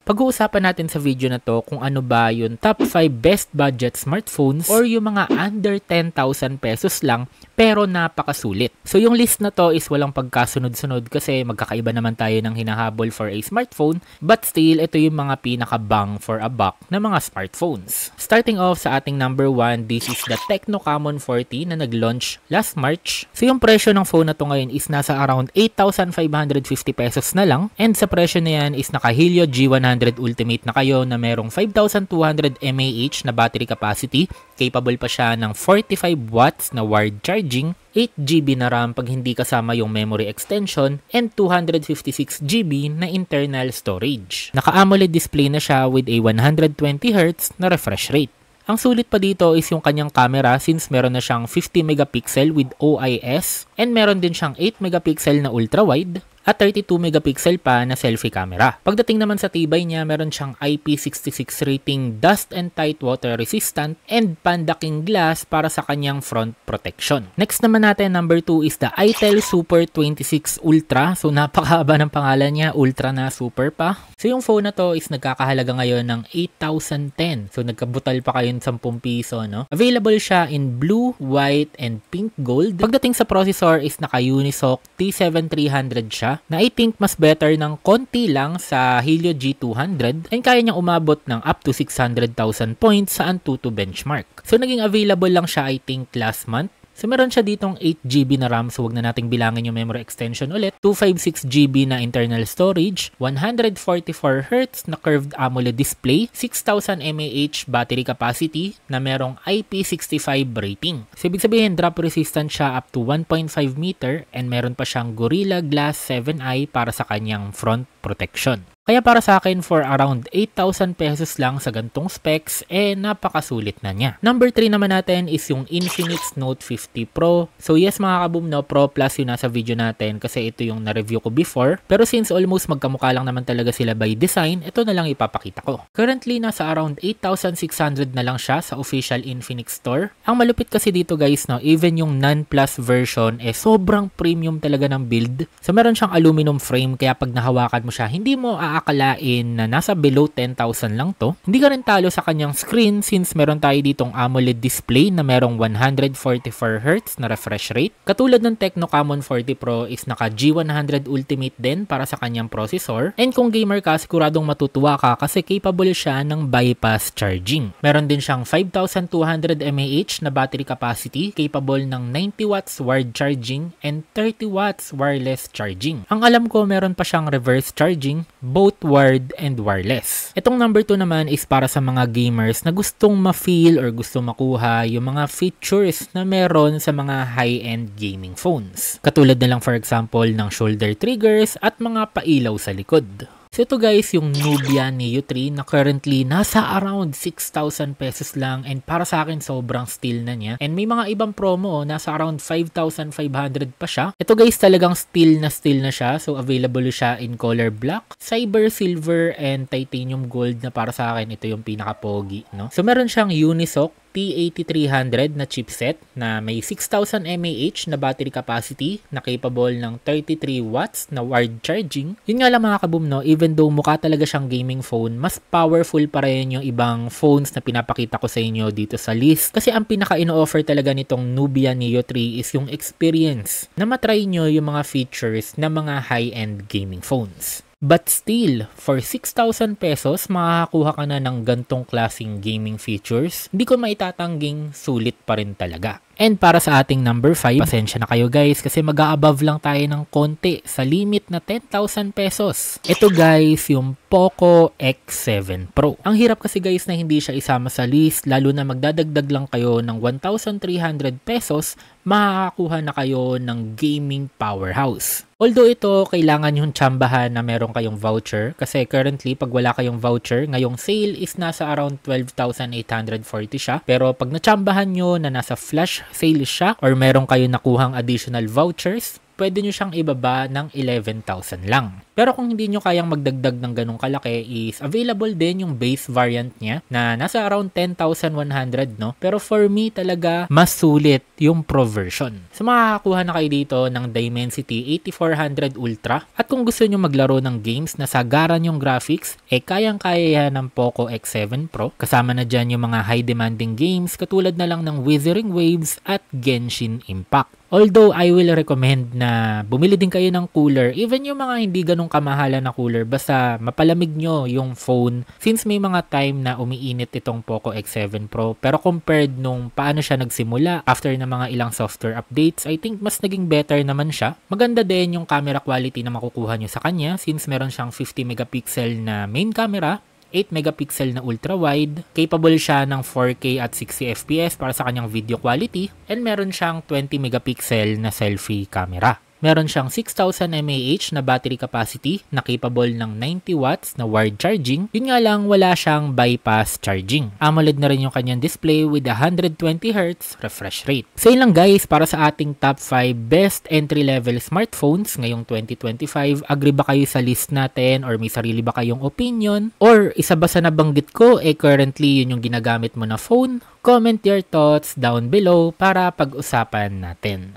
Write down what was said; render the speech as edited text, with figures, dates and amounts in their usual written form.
Pag-uusapan natin sa video na to kung ano ba yung top 5 best budget smartphones or yung mga under 10,000 pesos lang pero napakasulit. So yung list na to is walang pagkasunod-sunod kasi magkakaiba naman tayo ng hinahabol for a smartphone, but still ito yung mga pinaka-bang for a buck na mga smartphones. Starting off sa ating number 1, this is the Tecno Camon 40 na nag-launch last March. So yung presyo ng phone na to ngayon is nasa around 8,550 pesos na lang, and sa presyo na yan is naka Helio G100 Ultimate na kayo na merong 5,200 mAh na battery capacity, capable pa siya ng 45 watts na wired charging, 8GB na RAM pag hindi kasama yung memory extension, and 256GB na internal storage. Naka-AMOLED display na siya with a 120Hz na refresh rate. Ang sulit pa dito is yung kanyang camera since meron na siyang 50 megapixel with OIS, and meron din siyang 8 megapixel na ultra-wide at 32 megapixel pa na selfie camera. Pagdating naman sa tibay niya, meron siyang IP66 rating, dust and tight water resistant, and Pandaking glass para sa kanyang front protection. Next naman natin, number 2 is the itel Super 26 Ultra. So napakahaba ng pangalan niya, Ultra na Super pa. So yung phone na to is nagkakahalaga ngayon ng 8,010. So nagkabutal pa kayo ng 10 piso, no? Available siya in blue, white, and pink gold. Pagdating sa processor is naka Unisoc T7300 siya, na I think mas better ng konti lang sa Helio G200, and kaya niyang umabot ng up to 600,000 points sa Antutu benchmark. So naging available lang siya I think last month. So meron siya ditong 8GB na RAM, so wag na nating bilangin yung memory extension ulit, 256GB na internal storage, 144Hz na curved AMOLED display, 6,000 mAh battery capacity na merong IP65 rating. So ibig sabihin drop resistant siya up to 1.5 meter, and meron pa siyang Gorilla Glass 7i para sa kanyang front protection. Kaya para sa akin, for around 8,000 pesos lang sa gantong specs, napakasulit na niya. Number 3 naman natin is yung Infinix Note 50 Pro. So yes mga kaboom, no, Pro Plus yung nasa video natin kasi ito yung na-review ko before. Pero since almost magkamukha lang naman talaga sila by design, ito na lang ipapakita ko. Currently, nasa around 8,600 na lang siya sa official Infinix store. Ang malupit kasi dito guys, no, even yung non-plus version, sobrang premium talaga ng build. So meron siyang aluminum frame, kaya pag nahawakan mo siya, hindi mo aakalain na nasa below 10,000 lang to. Hindi ka rin talo sa kanyang screen since meron tayo ditong AMOLED display na merong 144Hz na refresh rate. Katulad ng Tecno Camon 40 Pro is naka G100 Ultimate din para sa kanyang processor. And kung gamer ka, siguradong matutuwa ka kasi capable siya ng bypass charging. Meron din siyang 5,200 mAh na battery capacity, capable ng 90 watts wired charging and 30 watts wireless charging. Ang alam ko, meron pa siyang reverse charging, both wired and wireless. Itong number 2 naman is para sa mga gamers na gustong ma-feel or gusto makuha yung mga features na meron sa mga high-end gaming phones. Katulad na lang for example ng shoulder triggers at mga pailaw sa likod. So ito guys, yung Nubia Neo 3 na currently nasa around 6,000 pesos lang, and para sa akin sobrang steal na niya. And may mga ibang promo, nasa around 5,500 pa siya. Ito guys, talagang steal na siya. So available siya in color black, cyber silver, and titanium gold na para sa akin ito yung pinaka-pogi, no? So meron siyang Unisoc T8300 na chipset na may 6,000 mAh na battery capacity na capable ng 33 watts na wired charging. Yun nga lang mga kaboom, no, even though mukha talaga siyang gaming phone, mas powerful pa rin yung ibang phones na pinapakita ko sa inyo dito sa list. Kasi ang pinaka-ino-offer talaga nitong Nubia Neo 3 is yung experience na matry nyo yung mga features ng mga high-end gaming phones. But still, for 6,000 pesos, makakakuha ka na ng gantong klaseng gaming features. Hindi ko maitatangging sulit pa rin talaga. And para sa ating number 5, pasensya na kayo guys kasi mag-a-above lang tayo ng konti sa limit na 10,000 pesos. Ito guys, yung Poco X7 Pro. Ang hirap kasi guys na hindi siya isama sa list, lalo na magdadagdag lang kayo ng 1,300 pesos, makakakuha na kayo ng gaming powerhouse. Although ito, kailangan yung tsambahan na meron kayong voucher kasi currently pag wala kayong voucher, ngayong sale is nasa around 12,840 siya. Pero pag natsambahan nyo na nasa flash sale siya or meron kayo nakuhang additional vouchers, pwede nyo siyang ibaba ng 11,000 lang. Pero kung hindi nyo kayang magdagdag ng ganong kalaki is available din yung base variant niya na nasa around 10,100 no. Pero for me talaga mas sulit yung Pro version. So makakakuha na kayo dito ng Dimensity 8400 Ultra at kung gusto nyo maglaro ng games na sagaran yung graphics kayang-kaya yan ng Poco X7 Pro. Kasama na dyan yung mga high demanding games katulad na lang ng Wuthering Waves at Genshin Impact. Although I will recommend na bumili din kayo ng cooler, even yung mga hindi ganong kamahalan na cooler, basta mapalamig nyo yung phone since may mga time na umiinit itong Poco X7 Pro. Pero compared nung paano siya nagsimula after ng mga ilang software updates, I think mas naging better naman siya. Maganda din yung camera quality na makukuha nyo sa kanya since meron siyang 50 megapixel na main camera, 8 megapixel na ultra-wide, capable siya ng 4K at 60 FPS para sa kanyang video quality, and meron siyang 20 megapixel na selfie camera. Meron siyang 6,000 mAh na battery capacity na capable ng 90 watts na wired charging. Yun nga lang, wala siyang bypass charging. AMOLED na rin yung kanyang display with 120Hz refresh rate. So yun lang guys para sa ating top 5 best entry-level smartphones ngayong 2025. Agree ba kayo sa list natin or may sarili ba kayong opinion? Or isa ba sa nabanggit ko currently yun yung ginagamit mo na phone? Comment your thoughts down below para pag-usapan natin.